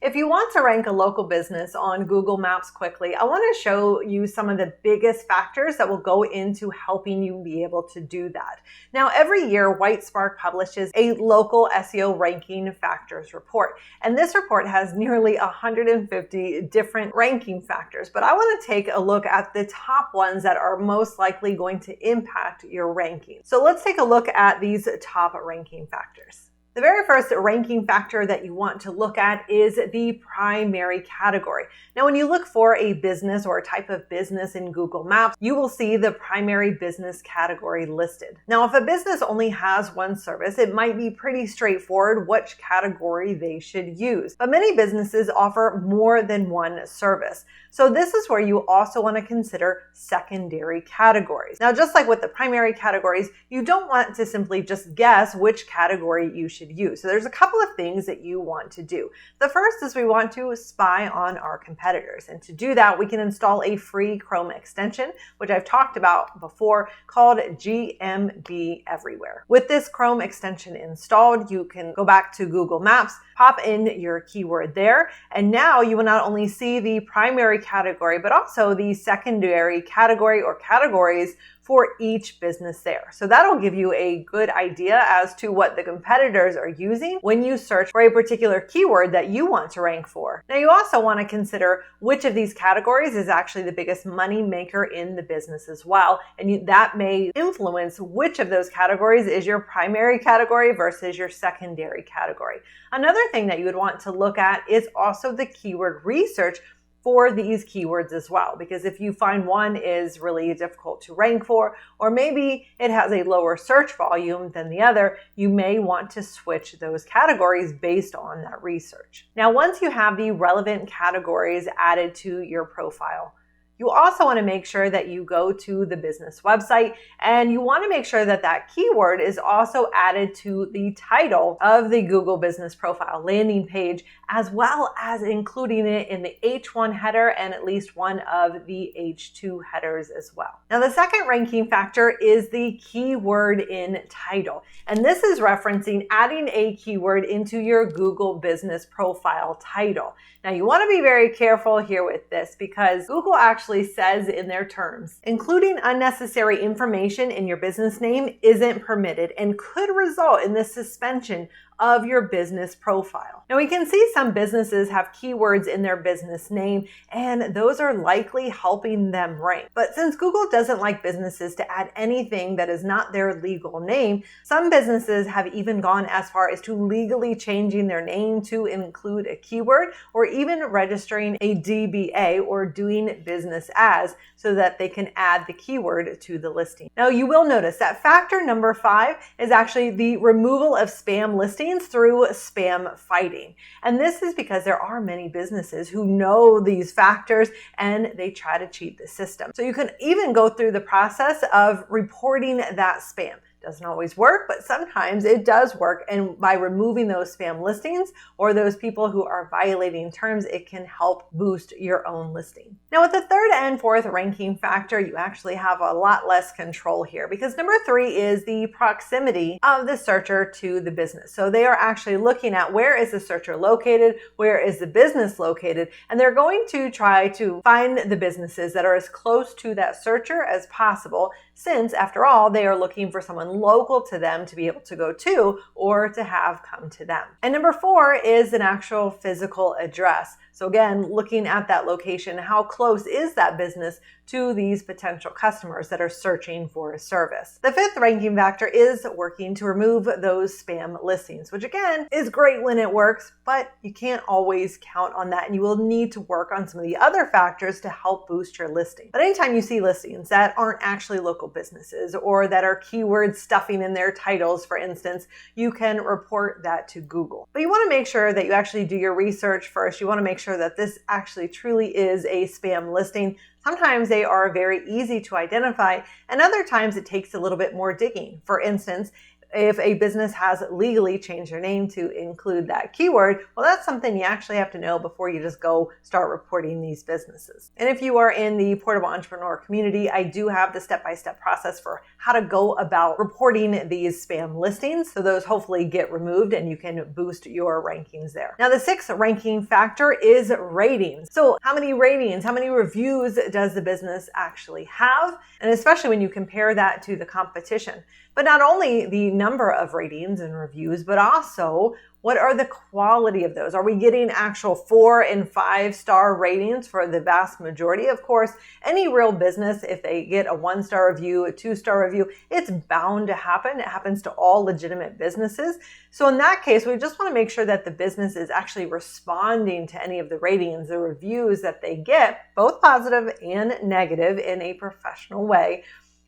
If you want to rank a local business on Google Maps quickly, I want to show you some of the biggest factors that will go into helping you be able to do that. Now, every year, WhiteSpark publishes a local SEO ranking factors report, and this report has nearly 150 different ranking factors, but I want to take a look at the top ones that are most likely going to impact your ranking. So let's take a look at these top ranking factors. The very first ranking factor that you want to look at is the primary category. Now, when you look for a business or a type of business in Google Maps, you will see the primary business category listed. Now, if a business only has one service, it might be pretty straightforward which category they should use. But many businesses offer more than one service. So this is where you also want to consider secondary categories. Now, just like with the primary categories, you don't want to simply just guess which category you should use. So there's a couple of things that you want to do. The first is we want to spy on our competitors. And to do that, we can install a free Chrome extension, which I've talked about before, called GMB Everywhere. With this Chrome extension installed, you can go back to Google Maps, pop in your keyword there, and now you will not only see the primary category, but also the secondary category or categories for each business there. So that'll give you a good idea as to what the competitors are using when you search for a particular keyword that you want to rank for. Now, you also want to consider which of these categories is actually the biggest money maker in the business as well. And that may influence which of those categories is your primary category versus your secondary category. Another thing that you would want to look at is also the keyword research for these keywords as well, because if you find one is really difficult to rank for, or maybe it has a lower search volume than the other, you may want to switch those categories based on that research. Now, once you have the relevant categories added to your profile, you also want to make sure that you go to the business website, and you want to make sure that that keyword is also added to the title of the Google Business Profile landing page, as well as including it in the H1 header and at least one of the H2 headers as well. Now, the second ranking factor is the keyword in title. And this is referencing adding a keyword into your Google Business Profile title. Now, you want to be very careful here with this because Google actually says in their terms, including unnecessary information in your business name isn't permitted and could result in the suspension of your business profile. Now, we can see some businesses have keywords in their business name, and those are likely helping them rank. But since Google doesn't like businesses to add anything that is not their legal name, some businesses have even gone as far as to legally changing their name to include a keyword, or even registering a DBA or doing business as, so that they can add the keyword to the listing. Now, you will notice that factor number 5 is actually the removal of spam listings through spam fighting. And this is because there are many businesses who know these factors and they try to cheat the system. So you can even go through the process of reporting that spam. Doesn't always work, but sometimes it does work. And by removing those spam listings or those people who are violating terms, it can help boost your own listing. Now, with the third and fourth ranking factor, you actually have a lot less control here because number 3 is the proximity of the searcher to the business. So they are actually looking at where is the searcher located, where is the business located, and they're going to try to find the businesses that are as close to that searcher as possible, since after all, they are looking for someone local to them to be able to go to or to have come to them. And number 4 is an actual physical address. So again, looking at that location, how close is that business to these potential customers that are searching for a service? The fifth ranking factor is working to remove those spam listings, which again is great when it works, but you can't always count on that. And you will need to work on some of the other factors to help boost your listing. But anytime you see listings that aren't actually local businesses or that are keyword stuffing in their titles, for instance, you can report that to Google. But you want to make sure that you actually do your research first. You want to make sure that this actually truly is a spam listing. Sometimes they are very easy to identify, and other times it takes a little bit more digging. For instance, if a business has legally changed their name to include that keyword, well, that's something you actually have to know before you just go start reporting these businesses. And if you are in the Portable Entrepreneur community, I do have the step-by-step process for how to go about reporting these spam listings so those hopefully get removed and you can boost your rankings there. Now, the sixth ranking factor is ratings. So how many ratings, how many reviews does the business actually have? And especially when you compare that to the competition. But not only the number of ratings and reviews, but also what are the quality of those? Are we getting actual 4 and 5 star ratings for the vast majority? Of course, any real business, if they get a 1-star review, a 2-star review, it's bound to happen. It happens to all legitimate businesses. So in that case, we just want to make sure that the business is actually responding to any of the ratings, the reviews that they get, both positive and negative, in a professional way.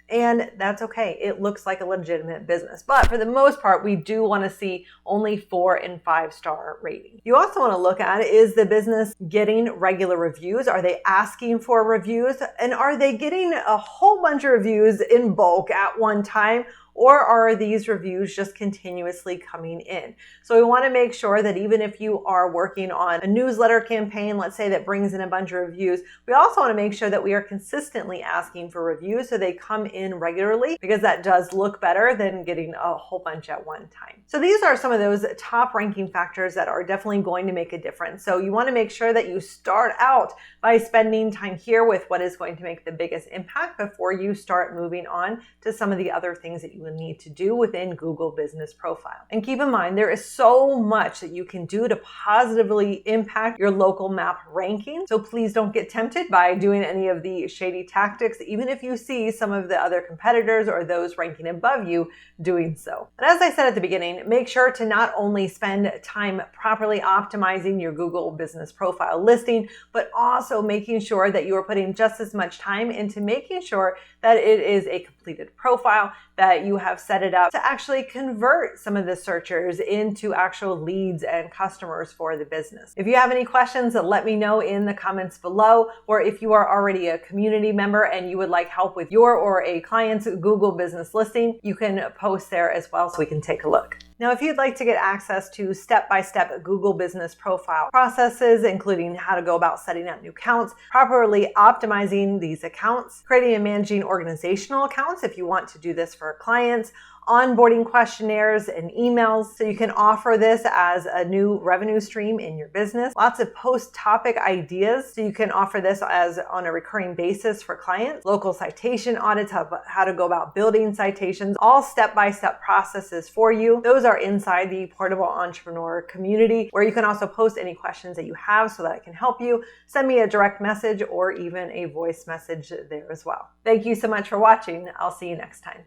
And that's okay. It looks like a legitimate business. But for the most part, we do want to see only 4 and 5 star ratings. You also want to look at, is the business getting regular reviews? Are they asking for reviews? And are they getting a whole bunch of reviews in bulk at one time? Or are these reviews just continuously coming in? So we want to make sure that even if you are working on a newsletter campaign, let's say, that brings in a bunch of reviews, we also want to make sure that we are consistently asking for reviews so they come in regularly, because that does look better than getting a whole bunch at one time. So these are some of those top ranking factors that are definitely going to make a difference. So you want to make sure that you start out by spending time here with what is going to make the biggest impact before you start moving on to some of the other things that you will need to do within Google Business Profile. And keep in mind, there is so much that you can do to positively impact your local map ranking. So please don't get tempted by doing any of the shady tactics, even if you see some of the other competitors or those ranking above you doing so. But as I said at the beginning, make sure to not only spend time properly optimizing your Google Business Profile listing, but also making sure that you are putting just as much time into making sure that it is a completed profile, that you have set it up to actually convert some of the searchers into actual leads and customers for the business. If you have any questions, let me know in the comments below, or if you are already a community member and you would like help with your or a client's Google business listing, you can post there as well so we can take a look. Now, if you'd like to get access to step-by-step Google Business Profile processes, including how to go about setting up new accounts, properly optimizing these accounts, creating and managing organizational accounts if you want to do this for clients, onboarding questionnaires and emails, so you can offer this as a new revenue stream in your business. Lots of post-topic ideas, so you can offer this as on a recurring basis for clients. Local citation audits, how to go about building citations, all step-by-step processes for you. Those are inside the Portable Entrepreneur community, where you can also post any questions that you have so that I can help you. Send me a direct message or even a voice message there as well. Thank you so much for watching. I'll see you next time.